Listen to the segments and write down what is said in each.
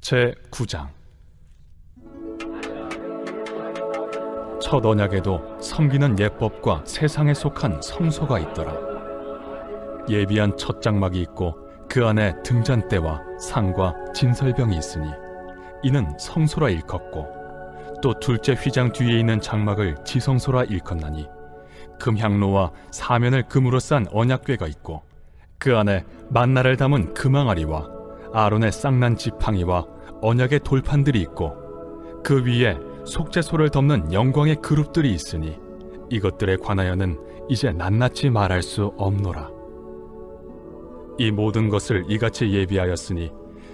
제9장. 첫 언약에도 섬기는 예법과 세상에 속한 성소가 있더라. 예비한 첫 장막이 있고 그 안에 등잔대와 상과 진설병이 있으니 이는 성소라 일컫고, 또 둘째 휘장 뒤에 있는 장막을 지성소라 일컫나니 금향로와 사면을 금으로 싼 언약궤가 있고 그 안에 만나를 담은 금항아리와 아론의 쌍난 지팡이와 언약의 돌판들이 있고 그 위에 속죄소를 덮는 영광의 그룹들이 있으니 이것들에 관하여는 이제 낱낱이 말할 수 없노라. 이 모든 것을 이같이 예비하였으니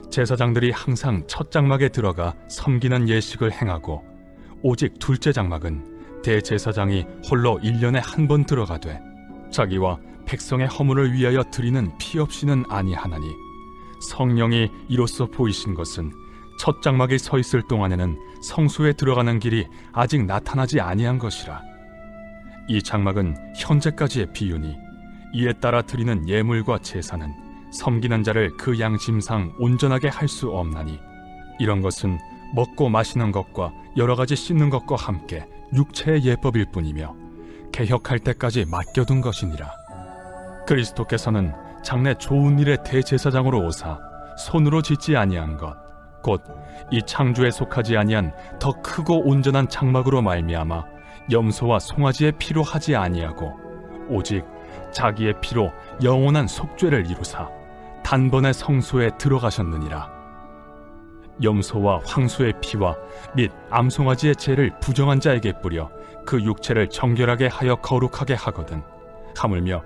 제사장들이 항상 첫 장막에 들어가 섬기는 예식을 행하고, 오직 둘째 장막은 대제사장이 홀로 1년에 한 번 들어가되 자기와 백성의 허물을 위하여 드리는 피 없이는 아니하나니, 성령이 이로써 보이신 것은 첫 장막에 서 있을 동안에는 성소에 들어가는 길이 아직 나타나지 아니한 것이라. 이 장막은 현재까지의 비유니 이에 따라 드리는 예물과 제사는 섬기는 자를 그 양심상 온전하게 할 수 없나니, 이런 것은 먹고 마시는 것과 여러 가지 씻는 것과 함께 육체의 예법일 뿐이며 개혁할 때까지 맡겨둔 것이니라. 그리스도께서는 장래 좋은 일의 대제사장으로 오사 손으로 짓지 아니한 것, 곧 이 창조에 속하지 아니한 더 크고 온전한 장막으로 말미암아 염소와 송아지의 피로 하지 아니하고 오직 자기의 피로 영원한 속죄를 이루사 단번에 성소에 들어가셨느니라. 염소와 황소의 피와 및 암송아지의 죄를 부정한 자에게 뿌려 그 육체를 정결하게 하여 거룩하게 하거든, 하물며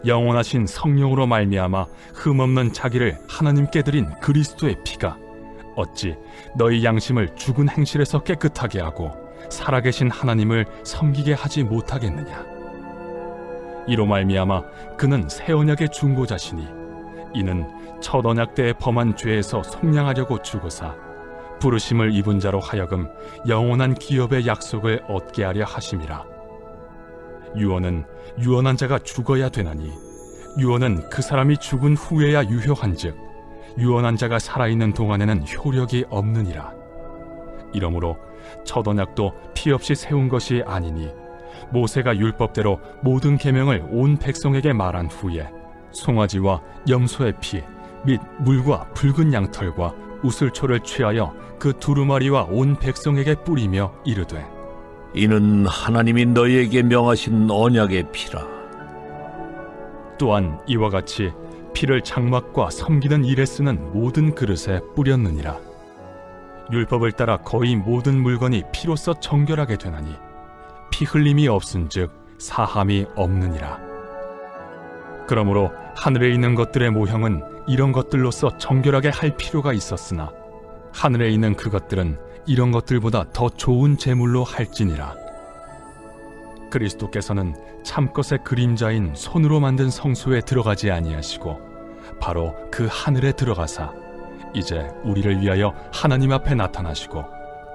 영원하신 성령으로 말미암아 흠없는 자기를 하나님께 드린 그리스도의 피가 어찌 너희 양심을 죽은 행실에서 깨끗하게 하고 살아계신 하나님을 섬기게 하지 못하겠느냐. 이로 말미암아 그는 새 언약의 중보자시니 이는 첫 언약 때에 범한 죄에서 속량하려고 죽으사 부르심을 입은 자로 하여금 영원한 기업의 약속을 얻게 하려 하심이라. 유언은 유언한 자가 죽어야 되나니 유언은 그 사람이 죽은 후에야 유효한즉 유언한 자가 살아있는 동안에는 효력이 없느니라. 이러므로 첫 언약도 피 없이 세운 것이 아니니 모세가 율법대로 모든 계명을 온 백성에게 말한 후에 송아지와 염소의 피 및 물과 붉은 양털과 우슬초를 취하여 그 두루마리와 온 백성에게 뿌리며 이르되, 이는 하나님이 너희에게 명하신 언약의 피라. 또한 이와 같이 피를 장막과 섬기는 일에 쓰는 모든 그릇에 뿌렸느니라. 율법을 따라 거의 모든 물건이 피로써 정결하게 되나니 피 흘림이 없은즉 사함이 없느니라. 그러므로 하늘에 있는 것들의 모형은 이런 것들로서 정결하게 할 필요가 있었으나 하늘에 있는 그것들은 이런 것들보다 더 좋은 제물로 할지니라. 그리스도께서는 참것의 그림자인 손으로 만든 성소에 들어가지 아니하시고 바로 그 하늘에 들어가사 이제 우리를 위하여 하나님 앞에 나타나시고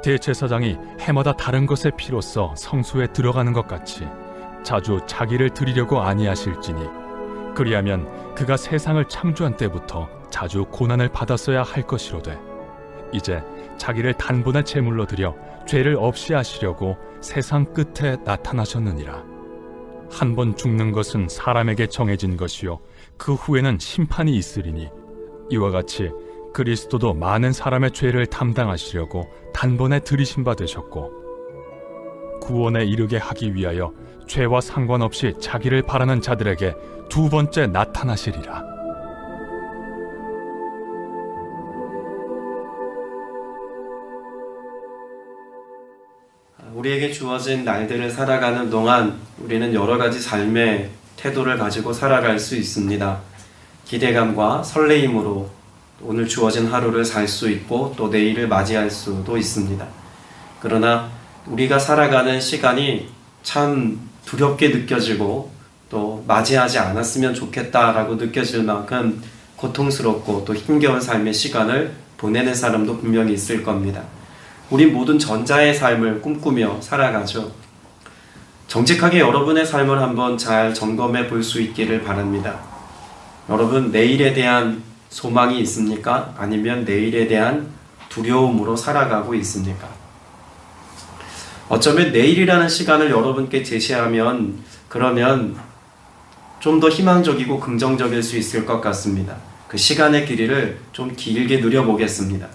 대제사장이 해마다 다른 것의 피로써 성소에 들어가는 것 같이 자주 자기를 드리려고 아니하실지니, 그리하면 그가 세상을 창조한 때부터 자주 고난을 받았어야 할 것이로되 이제 자기를 단번에 제물로 드려 죄를 없이 하시려고 세상 끝에 나타나셨느니라. 한 번 죽는 것은 사람에게 정해진 것이요 그 후에는 심판이 있으리니, 이와 같이 그리스도도 많은 사람의 죄를 담당하시려고 단번에 들이심 받으셨고 구원에 이르게 하기 위하여 죄와 상관없이 자기를 바라는 자들에게 두 번째 나타나시리라. 우리에게 주어진 날들을 살아가는 동안 우리는 여러 가지 삶의 태도를 가지고 살아갈 수 있습니다. 기대감과 설레임으로 오늘 주어진 하루를 살 수 있고 또 내일을 맞이할 수도 있습니다. 그러나 우리가 살아가는 시간이 참 두렵게 느껴지고 또 맞이하지 않았으면 좋겠다라고 느껴질 만큼 고통스럽고 또 힘겨운 삶의 시간을 보내는 사람도 분명히 있을 겁니다. 우리 모든 전자의 삶을 꿈꾸며 살아가죠. 정직하게 여러분의 삶을 한번 잘 점검해 볼 수 있기를 바랍니다. 여러분, 내일에 대한 소망이 있습니까? 아니면 내일에 대한 두려움으로 살아가고 있습니까? 어쩌면 내일이라는 시간을 여러분께 제시하면 그러면 좀 더 희망적이고 긍정적일 수 있을 것 같습니다. 그 시간의 길이를 좀 길게 누려보겠습니다.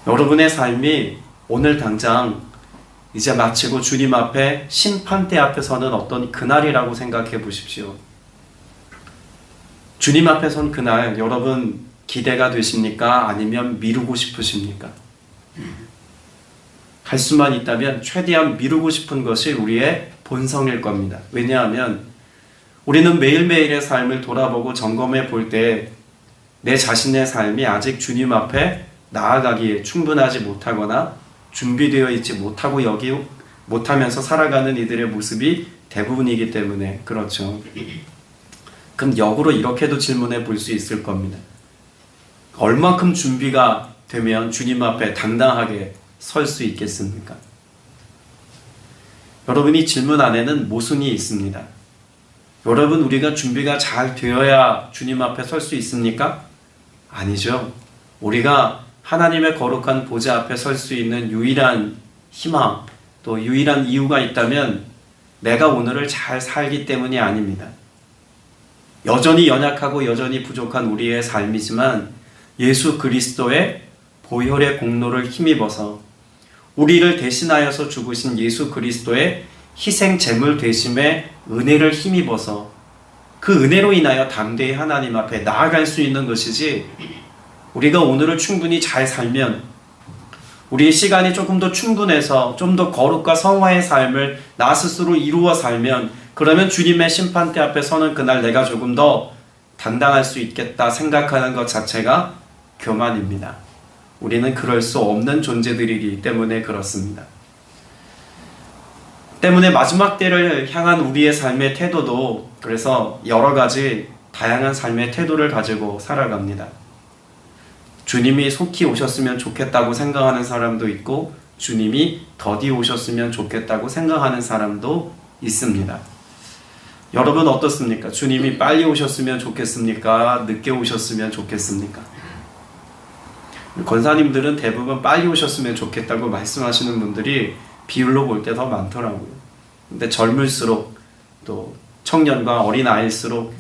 여러분의 삶이 오늘 당장 이제 마치고 주님 앞에 심판대 앞에 서는 어떤 그날이라고 생각해 보십시오. 주님 앞에 선 그날 여러분 기대가 되십니까? 아니면 미루고 싶으십니까? 할 수만 있다면 최대한 미루고 싶은 것이 우리의 본성일 겁니다. 왜냐하면 우리는 매일매일의 삶을 돌아보고 점검해 볼 때 내 자신의 삶이 아직 주님 앞에 나아가기에 충분하지 못하거나 준비되어 있지 못하면서 살아가는 이들의 모습이 대부분이기 때문에 그렇죠. 그럼 역으로 이렇게도 질문해 볼 수 있을 겁니다. 얼만큼 준비가 되면 주님 앞에 당당하게 설 수 있겠습니까? 여러분이 질문 안에는 모순이 있습니다. 여러분, 우리가 준비가 잘 되어야 주님 앞에 설 수 있습니까? 아니죠. 우리가 하나님의 거룩한 보좌 앞에 설 수 있는 유일한 희망, 또 유일한 이유가 있다면 내가 오늘을 잘 살기 때문이 아닙니다. 여전히 연약하고 여전히 부족한 우리의 삶이지만 예수 그리스도의 보혈의 공로를 힘입어서 우리를 대신하여서 죽으신 예수 그리스도의 희생 제물 되심의 은혜를 힘입어서 그 은혜로 인하여 담대히 하나님 앞에 나아갈 수 있는 것이지, 우리가 오늘을 충분히 잘 살면, 우리의 시간이 조금 더 충분해서 좀 더 거룩과 성화의 삶을 나 스스로 이루어 살면, 그러면 주님의 심판대 앞에 서는 그날 내가 조금 더 당당할 수 있겠다 생각하는 것 자체가 교만입니다. 우리는 그럴 수 없는 존재들이기 때문에 그렇습니다. 때문에 마지막 때를 향한 우리의 삶의 태도도 그래서 여러 가지 다양한 삶의 태도를 가지고 살아갑니다. 주님이 속히 오셨으면 좋겠다고 생각하는 사람도 있고, 주님이 더디 오셨으면 좋겠다고 생각하는 사람도 있습니다. 여러분 어떻습니까? 주님이 빨리 오셨으면 좋겠습니까? 늦게 오셨으면 좋겠습니까? 권사님들은 대부분 빨리 오셨으면 좋겠다고 말씀하시는 분들이 비율로 볼 때 더 많더라고요. 근데 젊을수록, 또 청년과 어린아이일수록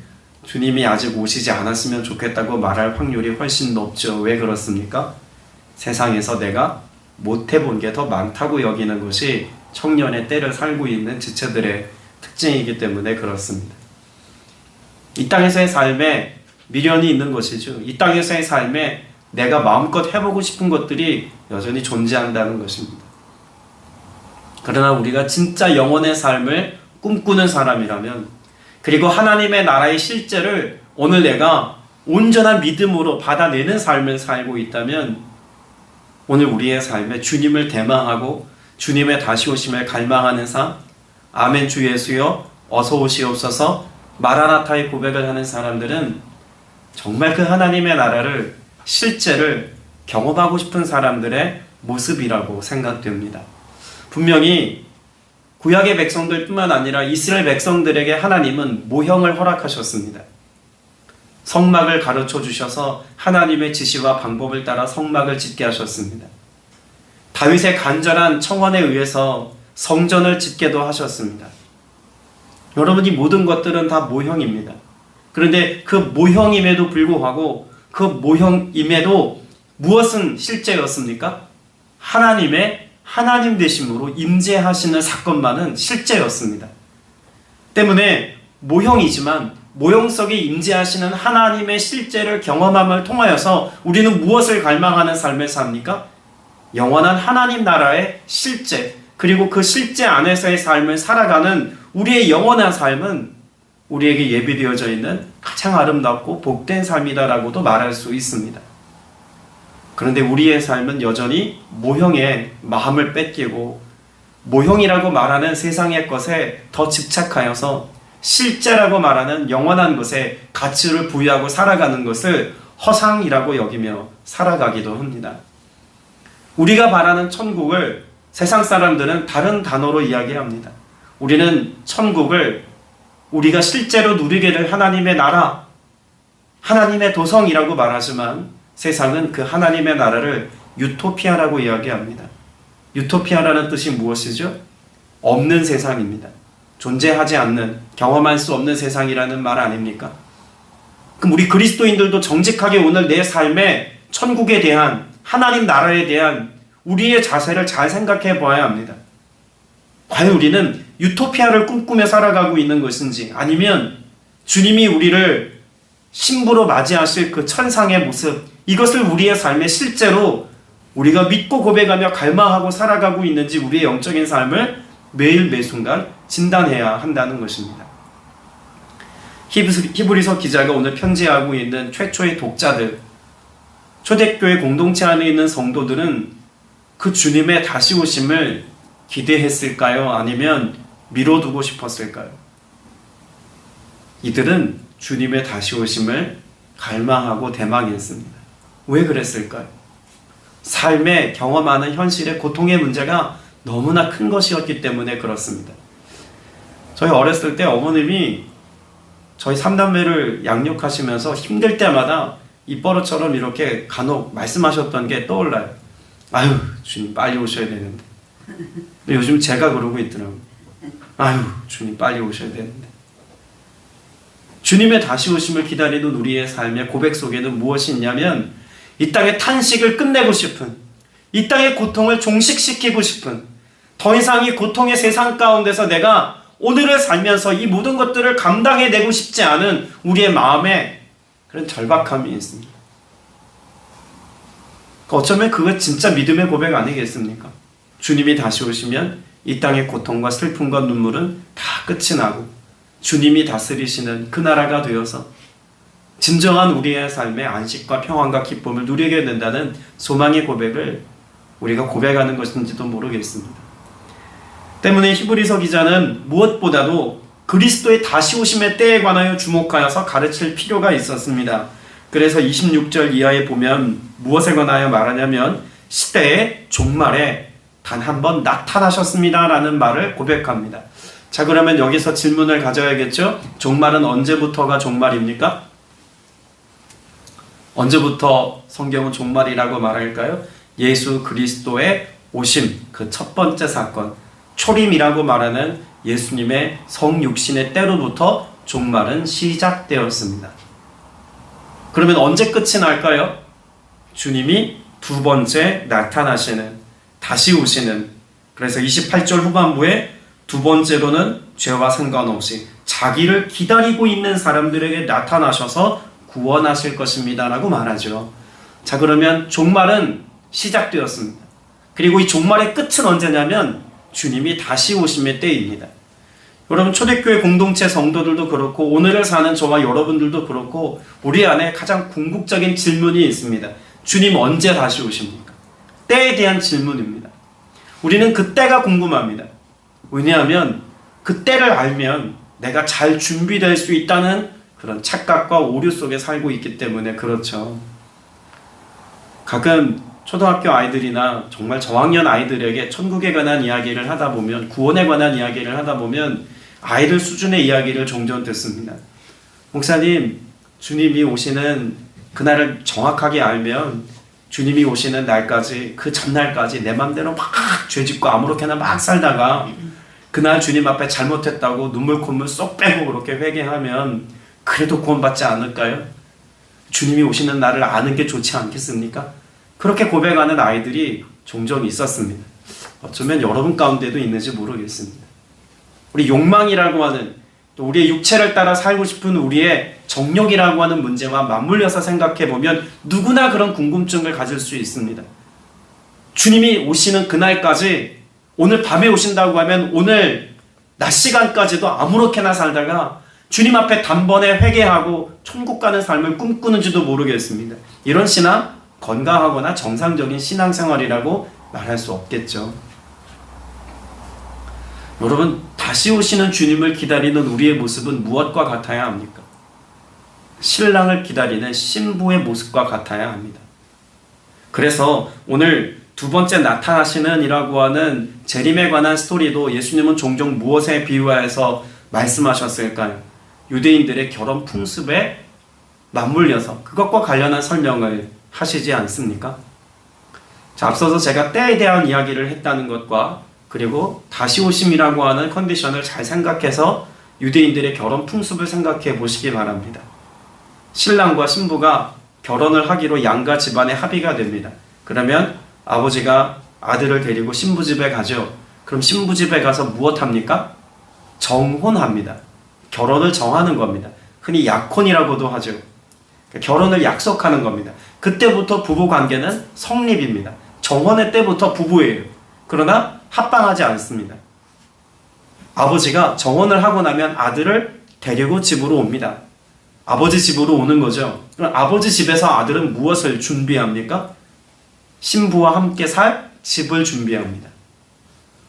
주님이 아직 오시지 않았으면 좋겠다고 말할 확률이 훨씬 높죠. 왜 그렇습니까? 세상에서 내가 못해본 게 더 많다고 여기는 것이 청년의 때를 살고 있는 지체들의 특징이기 때문에 그렇습니다. 이 땅에서의 삶에 미련이 있는 것이죠. 이 땅에서의 삶에 내가 마음껏 해보고 싶은 것들이 여전히 존재한다는 것입니다. 그러나 우리가 진짜 영혼의 삶을 꿈꾸는 사람이라면, 그리고 하나님의 나라의 실제를 오늘 내가 온전한 믿음으로 받아내는 삶을 살고 있다면, 오늘 우리의 삶에 주님을 대망하고 주님의 다시 오심을 갈망하는 삶, 아멘 주 예수여 어서 오시옵소서 마라나타의 고백을 하는 사람들은 정말 그 하나님의 나라를, 실제를 경험하고 싶은 사람들의 모습이라고 생각됩니다. 분명히 구약의 백성들뿐만 아니라 이스라엘 백성들에게 하나님은 모형을 허락하셨습니다. 성막을 가르쳐 주셔서 하나님의 지시와 방법을 따라 성막을 짓게 하셨습니다. 다윗의 간절한 청원에 의해서 성전을 짓게도 하셨습니다. 여러분, 이 모든 것들은 다 모형입니다. 그런데 그 모형임에도 불구하고, 그 모형임에도 무엇은 실제였습니까? 하나님 되심으로 임재하시는 사건만은 실제였습니다. 때문에 모형이지만 모형 속에 임재하시는 하나님의 실제를 경험함을 통하여서 우리는 무엇을 갈망하는 삶을 삽니까? 영원한 하나님 나라의 실제, 그리고 그 실제 안에서의 삶을 살아가는 우리의 영원한 삶은 우리에게 예비되어져 있는 가장 아름답고 복된 삶이다라고도 말할 수 있습니다. 그런데 우리의 삶은 여전히 모형에 마음을 뺏기고 모형이라고 말하는 세상의 것에 더 집착하여서 실제라고 말하는 영원한 것에 가치를 부여하고 살아가는 것을 허상이라고 여기며 살아가기도 합니다. 우리가 바라는 천국을 세상 사람들은 다른 단어로 이야기합니다. 우리는 천국을 우리가 실제로 누리게 될 하나님의 나라, 하나님의 도성이라고 말하지만 세상은 그 하나님의 나라를 유토피아라고 이야기합니다. 유토피아라는 뜻이 무엇이죠? 없는 세상입니다. 존재하지 않는, 경험할 수 없는 세상이라는 말 아닙니까? 그럼 우리 그리스도인들도 정직하게 오늘 내 삶에 천국에 대한, 하나님 나라에 대한 우리의 자세를 잘 생각해 보아야 합니다. 과연 우리는 유토피아를 꿈꾸며 살아가고 있는 것인지, 아니면 주님이 우리를 신부로 맞이하실 그 천상의 모습, 이것을 우리의 삶에 실제로 우리가 믿고 고백하며 갈망하고 살아가고 있는지 우리의 영적인 삶을 매일 매순간 진단해야 한다는 것입니다. 히브리서 기자가 오늘 편지하고 있는 최초의 독자들, 초대교회 공동체 안에 있는 성도들은 그 주님의 다시 오심을 기대했을까요? 아니면 미뤄두고 싶었을까요? 이들은 주님의 다시 오심을 갈망하고 대망했습니다. 왜 그랬을까요? 삶에 경험하는 현실의 고통의 문제가 너무나 큰 것이었기 때문에 그렇습니다. 저희 어렸을 때 어머님이 저희 3남매를 양육하시면서 힘들 때마다 입버릇처럼 이렇게 간혹 말씀하셨던 게 떠올라요. 아유, 주님 빨리 오셔야 되는데. 요즘 제가 그러고 있더라고요. 아유, 주님 빨리 오셔야 되는데. 주님의 다시 오심을 기다리는 우리의 삶의 고백 속에는 무엇이 있냐면, 이 땅의 탄식을 끝내고 싶은, 이 땅의 고통을 종식시키고 싶은, 더 이상 이 고통의 세상 가운데서 내가 오늘을 살면서 이 모든 것들을 감당해내고 싶지 않은 우리의 마음에 그런 절박함이 있습니다. 어쩌면 그거 진짜 믿음의 고백 아니겠습니까? 주님이 다시 오시면 이 땅의 고통과 슬픔과 눈물은 다 끝이 나고 주님이 다스리시는 그 나라가 되어서 진정한 우리의 삶의 안식과 평안과 기쁨을 누리게 된다는 소망의 고백을 우리가 고백하는 것인지도 모르겠습니다. 때문에 히브리서 기자는 무엇보다도 그리스도의 다시 오심의 때에 관하여 주목하여서 가르칠 필요가 있었습니다. 그래서 26절 이하에 보면 무엇에 관하여 말하냐면 시대의 종말에 단 한 번 나타나셨습니다 라는 말을 고백합니다. 자, 그러면 여기서 질문을 가져야겠죠? 종말은 언제부터가 종말입니까? 언제부터 성경은 종말이라고 말할까요? 예수 그리스도의 오심, 그 첫 번째 사건, 초림이라고 말하는 예수님의 성육신의 때로부터 종말은 시작되었습니다. 그러면 언제 끝이 날까요? 주님이 두 번째 나타나시는, 다시 오시는, 그래서 28절 후반부에 두 번째로는 죄와 상관없이 자기를 기다리고 있는 사람들에게 나타나셔서 구원하실 것입니다 라고 말하죠. 자, 그러면 종말은 시작되었습니다. 그리고 이 종말의 끝은 언제냐면 주님이 다시 오심의 때입니다. 여러분, 초대교회 공동체 성도들도 그렇고 오늘을 사는 저와 여러분들도 그렇고 우리 안에 가장 궁극적인 질문이 있습니다. 주님 언제 다시 오십니까? 때에 대한 질문입니다. 우리는 그 때가 궁금합니다. 왜냐하면 그 때를 알면 내가 잘 준비될 수 있다는 그런 착각과 오류 속에 살고 있기 때문에 그렇죠. 가끔 초등학교 아이들이나 정말 저학년 아이들에게 천국에 관한 이야기를 하다 보면, 구원에 관한 이야기를 하다 보면 아이들 수준의 이야기를 종종 듣습니다. 목사님, 주님이 오시는 그날을 정확하게 알면 주님이 오시는 날까지, 그 전날까지 내 맘대로 막 죄짓고 아무렇게나 막 살다가 그날 주님 앞에 잘못했다고 눈물 콧물 쏙 빼고 그렇게 회개하면 그래도 구원받지 않을까요? 주님이 오시는 날을 아는 게 좋지 않겠습니까? 그렇게 고백하는 아이들이 종종 있었습니다. 어쩌면 여러분 가운데도 있는지 모르겠습니다. 우리 욕망이라고 하는, 또 우리의 육체를 따라 살고 싶은 우리의 정욕이라고 하는 문제와 맞물려서 생각해보면 누구나 그런 궁금증을 가질 수 있습니다. 주님이 오시는 그날까지, 오늘 밤에 오신다고 하면 오늘 낮 시간까지도 아무렇게나 살다가 주님 앞에 단번에 회개하고 천국 가는 삶을 꿈꾸는지도 모르겠습니다. 이런 신앙, 건강하거나 정상적인 신앙생활이라고 말할 수 없겠죠. 여러분, 다시 오시는 주님을 기다리는 우리의 모습은 무엇과 같아야 합니까? 신랑을 기다리는 신부의 모습과 같아야 합니다. 그래서 오늘 두 번째 나타나시는 이라고 하는 재림에 관한 스토리도 예수님은 종종 무엇에 비유하여서 말씀하셨을까요? 유대인들의 결혼 풍습에 맞물려서 그것과 관련한 설명을 하시지 않습니까? 자, 앞서서 제가 때에 대한 이야기를 했다는 것과 그리고 다시 오심이라고 하는 컨디션을 잘 생각해서 유대인들의 결혼 풍습을 생각해 보시기 바랍니다. 신랑과 신부가 결혼을 하기로 양가 집안의 합의가 됩니다. 그러면 아버지가 아들을 데리고 신부 집에 가죠. 그럼 신부 집에 가서 무엇합니까? 정혼합니다. 결혼을 정하는 겁니다. 흔히 약혼이라고도 하죠. 결혼을 약속하는 겁니다. 그때부터 부부 관계는 성립입니다. 정혼의 때부터 부부예요. 그러나 합방하지 않습니다. 아버지가 정혼을 하고 나면 아들을 데리고 집으로 옵니다. 아버지 집으로 오는 거죠. 그럼 아버지 집에서 아들은 무엇을 준비합니까? 신부와 함께 살 집을 준비합니다.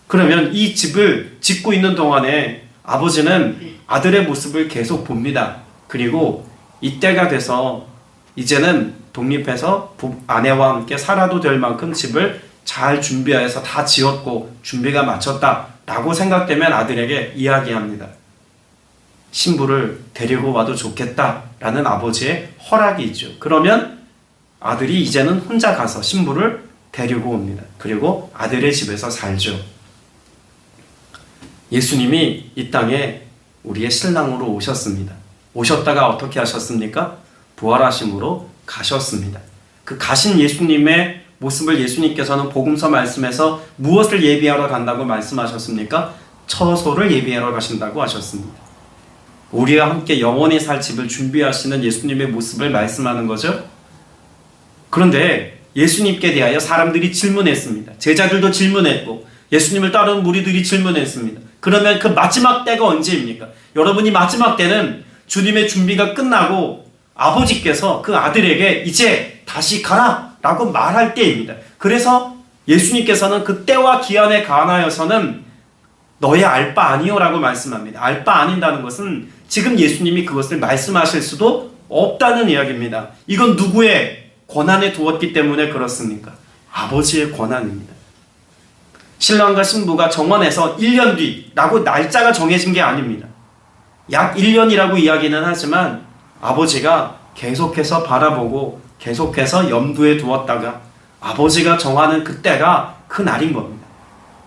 그러면 이 집을 짓고 있는 동안에 아버지는 아들의 모습을 계속 봅니다. 그리고 이때가 돼서 이제는 독립해서 아내와 함께 살아도 될 만큼 집을 잘 준비해서 다 지었고 준비가 마쳤다라고 생각되면 아들에게 이야기합니다. 신부를 데리고 와도 좋겠다라는 아버지의 허락이 있죠. 그러면 아들이 이제는 혼자 가서 신부를 데리고 옵니다. 그리고 아들의 집에서 살죠. 예수님이 이 땅에 우리의 신랑으로 오셨습니다. 오셨다가 어떻게 하셨습니까? 부활하심으로 가셨습니다. 그 가신 예수님의 모습을 예수님께서는 복음서 말씀에서 무엇을 예비하러 간다고 말씀하셨습니까? 처소를 예비하러 가신다고 하셨습니다. 우리와 함께 영원히 살 집을 준비하시는 예수님의 모습을 말씀하는 거죠. 그런데 예수님께 대하여 사람들이 질문했습니다. 제자들도 질문했고 예수님을 따르는 무리들이 질문했습니다. 그러면 그 마지막 때가 언제입니까? 여러분이 마지막 때는 주님의 준비가 끝나고 아버지께서 그 아들에게 이제 다시 가라 라고 말할 때입니다. 그래서 예수님께서는 그 때와 기한에 관하여서는 너의 알 바 아니요 라고 말씀합니다. 알 바 아닌다는 것은 지금 예수님이 그것을 말씀하실 수도 없다는 이야기입니다. 이건 누구의 권한에 두었기 때문에 그렇습니까? 아버지의 권한입니다. 신랑과 신부가 정원에서 1년 뒤라고 날짜가 정해진 게 아닙니다. 약 1년이라고 이야기는 하지만 아버지가 계속해서 바라보고 계속해서 염두에 두었다가 아버지가 정하는 그때가 그 날인 겁니다.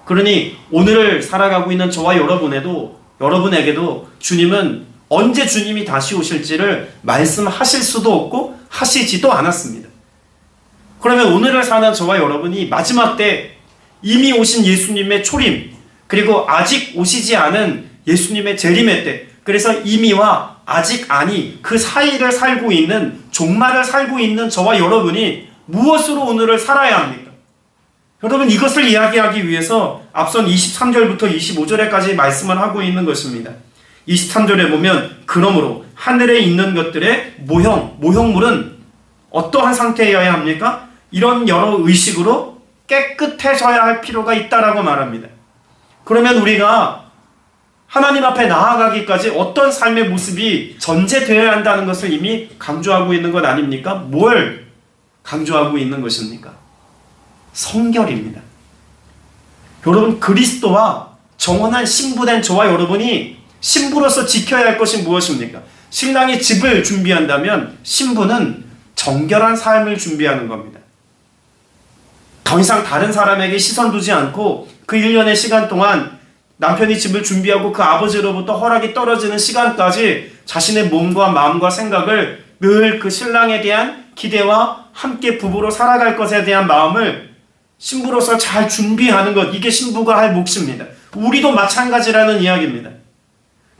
그러니 오늘을 살아가고 있는 저와 여러분에게도 주님은 언제 주님이 다시 오실지를 말씀하실 수도 없고 하시지도 않았습니다. 그러면 오늘을 사는 저와 여러분이 마지막 때 이미 오신 예수님의 초림, 그리고 아직 오시지 않은 예수님의 재림의 때, 그래서 이미와 아직 아니 그 사이를 살고 있는, 종말을 살고 있는 저와 여러분이 무엇으로 오늘을 살아야 합니까? 여러분, 이것을 이야기하기 위해서 앞선 23절부터 25절에까지 말씀을 하고 있는 것입니다. 23절에 보면 그러므로 하늘에 있는 것들의 모형물은 어떠한 상태여야 합니까? 이런 여러 의식으로 깨끗해져야 할 필요가 있다라고 말합니다. 그러면 우리가 하나님 앞에 나아가기까지 어떤 삶의 모습이 전제되어야 한다는 것을 이미 강조하고 있는 것 아닙니까? 뭘 강조하고 있는 것입니까? 성결입니다. 여러분, 그리스도와 정혼한 신부된 저와 여러분이 신부로서 지켜야 할 것이 무엇입니까? 신랑이 집을 준비한다면 신부는 정결한 삶을 준비하는 겁니다. 더 이상 다른 사람에게 시선 두지 않고 그 1년의 시간 동안 남편이 집을 준비하고 그 아버지로부터 허락이 떨어지는 시간까지 자신의 몸과 마음과 생각을 늘 그 신랑에 대한 기대와 함께 부부로 살아갈 것에 대한 마음을 신부로서 잘 준비하는 것, 이게 신부가 할 몫입니다. 우리도 마찬가지라는 이야기입니다.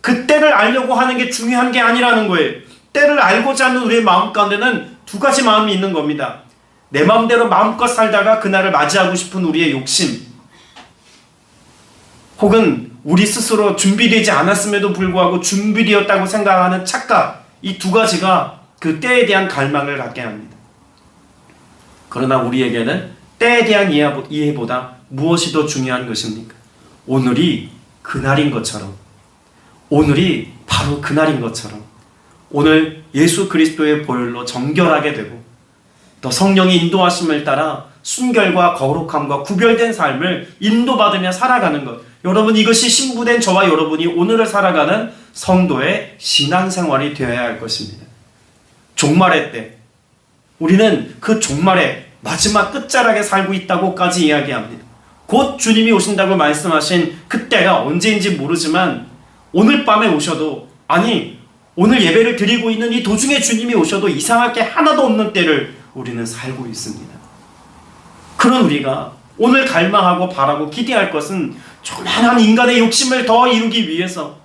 그 때를 알려고 하는 게 중요한 게 아니라는 거예요. 때를 알고자 하는 우리의 마음 가운데는 두 가지 마음이 있는 겁니다. 내 마음대로 마음껏 살다가 그날을 맞이하고 싶은 우리의 욕심, 혹은 우리 스스로 준비되지 않았음에도 불구하고 준비되었다고 생각하는 착각, 이 두 가지가 그 때에 대한 갈망을 갖게 합니다. 그러나 우리에게는 때에 대한 이해보다 무엇이 더 중요한 것입니까? 오늘이 그날인 것처럼, 오늘이 바로 그날인 것처럼 오늘 예수 그리스도의 보혈로 정결하게 되고 또 성령의 인도하심을 따라 순결과 거룩함과 구별된 삶을 인도받으며 살아가는 것, 여러분, 이것이 신부된 저와 여러분이 오늘을 살아가는 성도의 신앙생활이 되어야 할 것입니다. 종말의 때 우리는 그 종말에 마지막 끝자락에 살고 있다고까지 이야기합니다. 곧 주님이 오신다고 말씀하신 그때가 언제인지 모르지만 오늘 밤에 오셔도, 아니 오늘 예배를 드리고 있는 이 도중에 주님이 오셔도 이상할 게 하나도 없는 때를 우리는 살고 있습니다. 그런 우리가 오늘 갈망하고 바라고 기대할 것은 조만한 인간의 욕심을 더 이루기 위해서,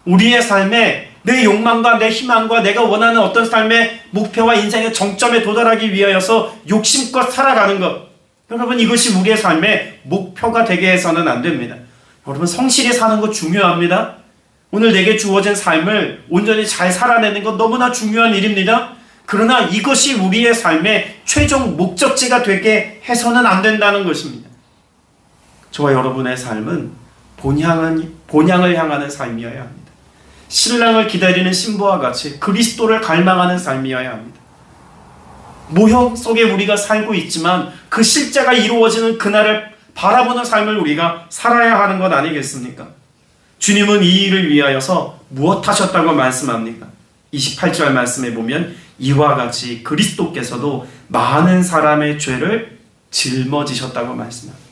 우리의 삶에 내 욕망과 내 희망과 내가 원하는 어떤 삶의 목표와 인생의 정점에 도달하기 위하여서 욕심껏 살아가는 것, 여러분 이것이 우리의 삶의 목표가 되게 해서는 안 됩니다. 여러분 성실히 사는 것 중요합니다. 오늘 내게 주어진 삶을 온전히 잘 살아내는 것 너무나 중요한 일입니다. 그러나 이것이 우리의 삶의 최종 목적지가 되게 해서는 안 된다는 것입니다. 저와 여러분의 삶은 본향을 향하는 삶이어야 합니다. 신랑을 기다리는 신부와 같이 그리스도를 갈망하는 삶이어야 합니다. 모형 속에 우리가 살고 있지만 그 실제가 이루어지는 그날을 바라보는 삶을 우리가 살아야 하는 것 아니겠습니까? 주님은 이 일을 위하여서 무엇 하셨다고 말씀합니까? 28절 말씀에 보면 이와 같이 그리스도께서도 많은 사람의 죄를 짊어지셨다고 말씀합니다.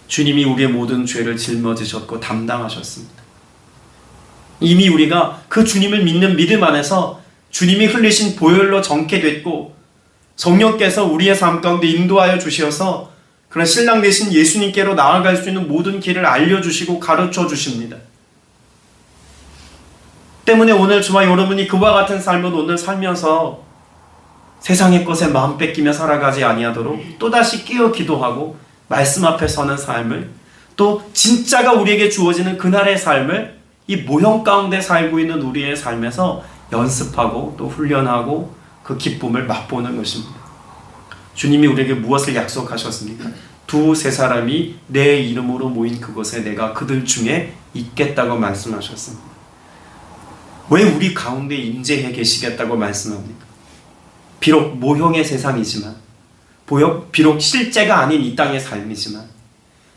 주님이 우리의 모든 죄를 짊어지셨고 담당하셨습니다. 이미 우리가 그 주님을 믿는 믿음 안에서 주님이 흘리신 보혈로 정케 됐고 성령께서 우리의 삶 가운데 인도하여 주셔서 그런 신랑 되신 예수님께로 나아갈 수 있는 모든 길을 알려주시고 가르쳐 주십니다. 때문에 오늘 저와 여러분이 그와 같은 삶을 오늘 살면서 세상의 것에 마음 뺏기며 살아가지 아니하도록 또다시 깨어 기도하고 말씀 앞에 서는 삶을, 또 진짜가 우리에게 주어지는 그날의 삶을 이 모형 가운데 살고 있는 우리의 삶에서 연습하고 또 훈련하고 그 기쁨을 맛보는 것입니다. 주님이 우리에게 무엇을 약속하셨습니까? 두세 사람이 내 이름으로 모인 그곳에 내가 그들 중에 있겠다고 말씀하셨습니다. 왜 우리 가운데 임재해 계시겠다고 말씀합니까? 비록 모형의 세상이지만, 비록 실제가 아닌 이 땅의 삶이지만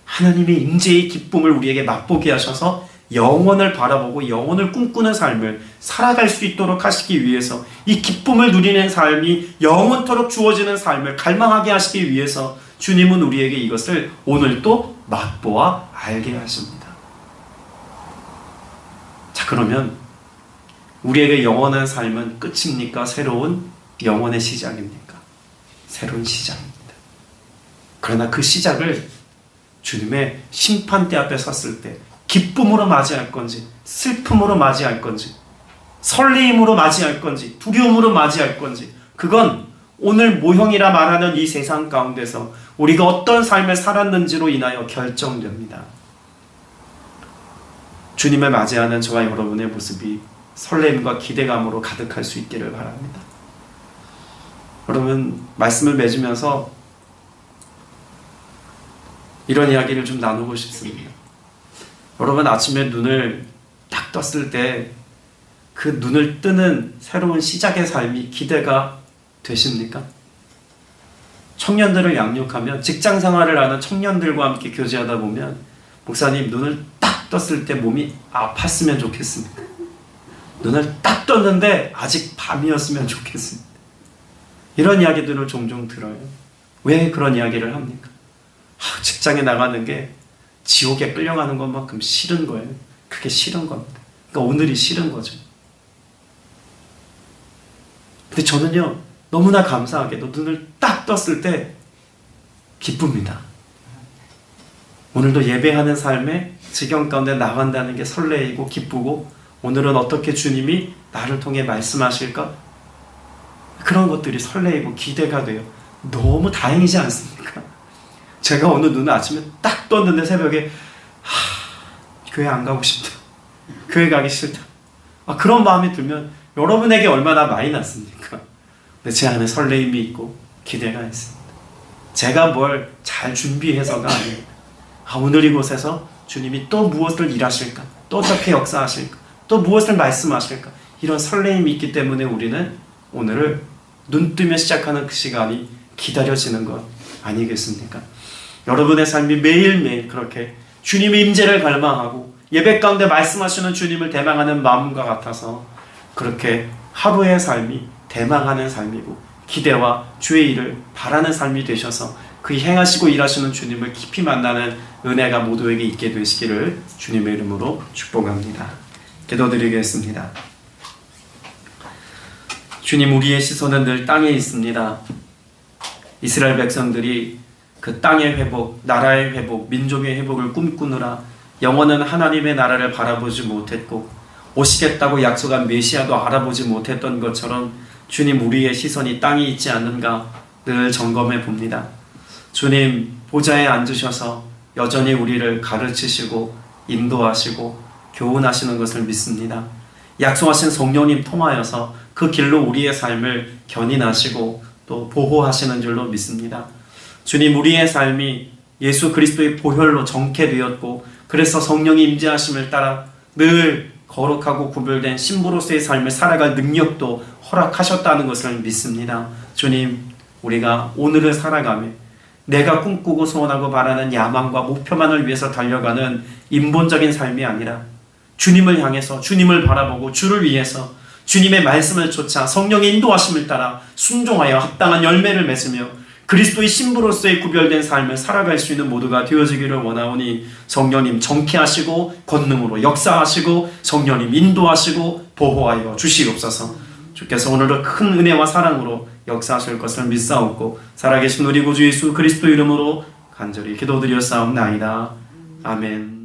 하나님의 임재의 기쁨을 우리에게 맛보게 하셔서 영원을 바라보고 영원을 꿈꾸는 삶을 살아갈 수 있도록 하시기 위해서, 이 기쁨을 누리는 삶이 영원토록 주어지는 삶을 갈망하게 하시기 위해서 주님은 우리에게 이것을 오늘 또 맛보아 알게 하십니다. 자, 그러면 우리에게 영원한 삶은 끝입니까? 새로운 영원의 시작입니까? 새로운 시작입니다. 그러나 그 시작을 주님의 심판대 앞에 섰을 때 기쁨으로 맞이할 건지, 슬픔으로 맞이할 건지, 설레임으로 맞이할 건지, 두려움으로 맞이할 건지, 그건 오늘 모형이라 말하는 이 세상 가운데서 우리가 어떤 삶을 살았는지로 인하여 결정됩니다. 주님을 맞이하는 저와 여러분의 모습이 설렘과 기대감으로 가득할 수 있기를 바랍니다. 여러분, 말씀을 맺으면서 이런 이야기를 좀 나누고 싶습니다. 여러분, 아침에 눈을 딱 떴을 때 그 눈을 뜨는 새로운 시작의 삶이 기대가 되십니까? 청년들을 양육하면, 직장 생활을 하는 청년들과 함께 교제하다 보면, 목사님 눈을 딱 떴을 때 몸이 아팠으면 좋겠습니다. 눈을 딱 떴는데 아직 밤이었으면 좋겠습니다. 이런 이야기들을 종종 들어요. 왜 그런 이야기를 합니까? 직장에 나가는 게 지옥에 끌려가는 것만큼 싫은 거예요. 그게 싫은 겁니다. 그러니까 오늘이 싫은 거죠. 근데 저는요, 너무나 감사하게도 눈을 딱 떴을 때 기쁩니다. 오늘도 예배하는 삶의 지경 가운데 나간다는 게 설레이고 기쁘고, 오늘은 어떻게 주님이 나를 통해 말씀하실까? 그런 것들이 설레이고 기대가 돼요. 너무 다행이지 않습니까? 제가 오늘 눈을 아침에 딱 떴는데 새벽에 교회 안 가고 싶다, 교회 가기 싫다, 그런 마음이 들면 여러분에게 얼마나 많이 났습니까? 근데 제 안에 설레임이 있고 기대가 있습니다. 제가 뭘 잘 준비해서가 아니에요. 오늘 이곳에서 주님이 또 무엇을 일하실까, 또 어떻게 역사하실까, 또 무엇을 말씀하실까, 이런 설레임이 있기 때문에 우리는 오늘을 눈 뜨며 시작하는 그 시간이 기다려지는 것 아니겠습니까? 여러분의 삶이 매일매일 그렇게 주님의 임재를 갈망하고 예배 가운데 말씀하시는 주님을 대망하는 마음과 같아서 그렇게 하루의 삶이 대망하는 삶이고 기대와 주의 일을 바라는 삶이 되셔서 그 행하시고 일하시는 주님을 깊이 만나는 은혜가 모두에게 있게 되시기를 주님의 이름으로 축복합니다. 기도드리겠습니다. 주님, 우리의 시선은 늘 땅에 있습니다. 이스라엘 백성들이 그 땅의 회복, 나라의 회복, 민족의 회복을 꿈꾸느라 영원한 하나님의 나라를 바라보지 못했고 오시겠다고 약속한 메시아도 알아보지 못했던 것처럼 주님, 우리의 시선이 땅에 있지 않는가 늘 점검해 봅니다. 주님, 보좌에 앉으셔서 여전히 우리를 가르치시고 인도하시고 교훈하시는 것을 믿습니다. 약속하신 성령님 통하여서 그 길로 우리의 삶을 견인하시고 또 보호하시는 줄로 믿습니다. 주님, 우리의 삶이 예수 그리스도의 보혈로 정케되었고 그래서 성령이 임재하심을 따라 늘 거룩하고 구별된 신부로서의 삶을 살아갈 능력도 허락하셨다는 것을 믿습니다. 주님, 우리가 오늘을 살아가며 내가 꿈꾸고 소원하고 바라는 야망과 목표만을 위해서 달려가는 인본적인 삶이 아니라 주님을 향해서 주님을 바라보고 주를 위해서 주님의 말씀을 쫓아 성령의 인도하심을 따라 순종하여 합당한 열매를 맺으며 그리스도의 신부로서의 구별된 삶을 살아갈 수 있는 모두가 되어지기를 원하오니 성령님 정케하시고 권능으로 역사하시고 성령님 인도하시고 보호하여 주시옵소서. 주께서 오늘도 큰 은혜와 사랑으로 역사하실 것을 믿사옵고 살아계신 우리 구주 예수 그리스도 이름으로 간절히 기도드렸사옵나이다. 아멘.